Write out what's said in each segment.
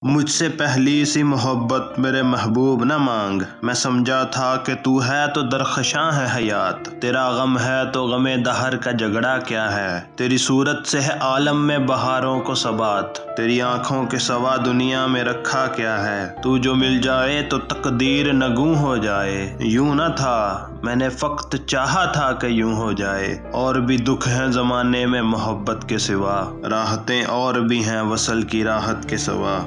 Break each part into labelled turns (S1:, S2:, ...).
S1: मुझसे पहली सी मोहब्बत मेरे महबूब न मांग, मैं समझा था कि तू है तो दरख्शां है हयात, तेरा गम है तो गमे दहर का झगड़ा क्या है, तेरी सूरत से है आलम में बहारों को सबात, तेरी आंखों के सवा दुनिया में रखा क्या है, तू जो मिल जाए तो तकदीर नगूं हो जाए, यूं न था मैंने फक्त चाहा था कि यूं हो जाए, और भी दुख हैं ज़माने में मोहब्बत के सिवा, राहतें और भी हैं वसल की राहत के सिवा।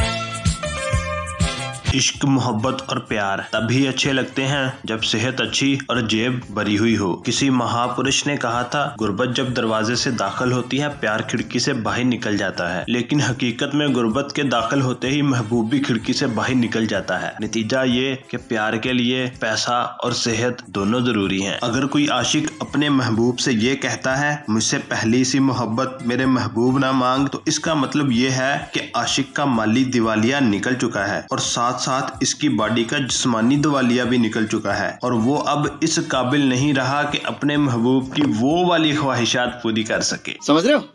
S1: इश्क, मोहब्बत और प्यार तभी अच्छे लगते हैं जब सेहत अच्छी और जेब भरी हुई हो। किसी महापुरुष ने कहा था, गुर्बत जब दरवाजे से दाखिल होती है, प्यार खिड़की से बाहर निकल जाता है। लेकिन हकीकत में गुर्बत के दाखिल होते ही महबूब भी खिड़की से बाहर निकल जाता है। नतीजा ये कि प्यार के लिए पैसा और सेहत दोनों जरूरी हैं। अगर कोई आशिक अपने महबूब से ये कहता है, मुझसे पहली सी मोहब्बत मेरे महबूब ना मांग, तो इसका मतलब ये है कि आशिक का माली दिवालिया निकल चुका है और साथ साथ इसकी बॉडी का जिस्मानी दिवालिया भी निकल चुका है, और वो अब इस काबिल नहीं रहा कि अपने महबूब की वो वाली ख्वाहिशात पूरी कर सके।
S2: समझ रहे हो?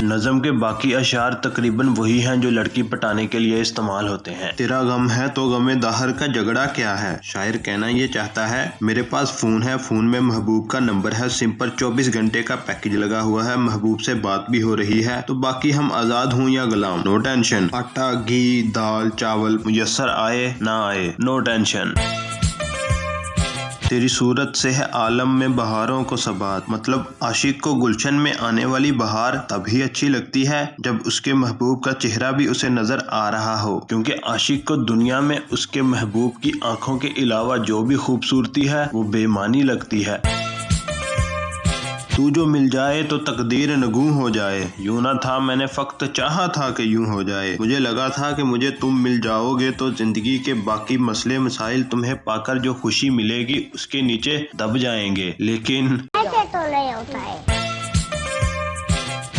S1: नज़म के बाकी अशार तकरीबन वही हैं जो लड़की पटाने के लिए इस्तेमाल होते हैं। तेरा गम है तो गमे दाहर का झगड़ा क्या है। शायर कहना ये चाहता है, मेरे पास फोन है, फोन में महबूब का नंबर है, सिम पर 24 घंटे का पैकेज लगा हुआ है, महबूब से बात भी हो रही है, तो बाकी हम आजाद हूँ या गुलाम, नो टेंशन। आटा, घी, दाल, चावल मुयस्सर आए ना आए, नो टेंशन। तेरी सूरत से है आलम में बहारों को सबात, मतलब आशिक को गुलशन में आने वाली बहार तभी अच्छी लगती है जब उसके महबूब का चेहरा भी उसे नजर आ रहा हो, क्योंकि आशिक को दुनिया में उसके महबूब की आंखों के अलावा जो भी खूबसूरती है वो बेमानी लगती है। तू जो मिल जाए तो तकदीर नगूं हो जाए, यूं ना था मैंने फक्त चाहा था कि यूं हो जाए, मुझे लगा था कि मुझे तुम मिल जाओगे तो जिंदगी के बाकी मसले मसाइल तुम्हें पाकर जो खुशी मिलेगी उसके नीचे दब जाएंगे, लेकिन
S3: ऐसे तो नहीं होता है।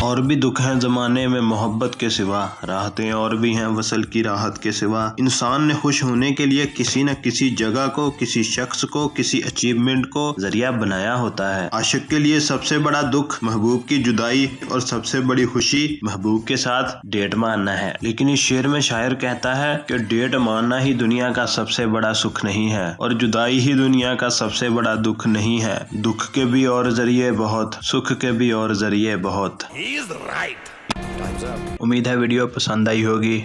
S1: और भी दुख हैं ज़माने में मोहब्बत के सिवा, राहतें और भी हैं वसल की राहत के सिवा। इंसान ने खुश होने के लिए किसी न किसी जगह को, किसी शख्स को, किसी अचीवमेंट को जरिया बनाया होता है। आशिक के लिए सबसे बड़ा दुख महबूब की जुदाई और सबसे बड़ी खुशी महबूब के साथ डेट मारना है। लेकिन इस शेर में शायर कहता है कि डेट मारना ही दुनिया का सबसे बड़ा सुख नहीं है और जुदाई ही दुनिया का सबसे बड़ा दुख नहीं है। दुख के भी और जरिए बहुत, सुख के भी और जरिए बहुत।
S2: He is right. Time's up.
S1: उम्मीद है वीडियो पसंद आई होगी।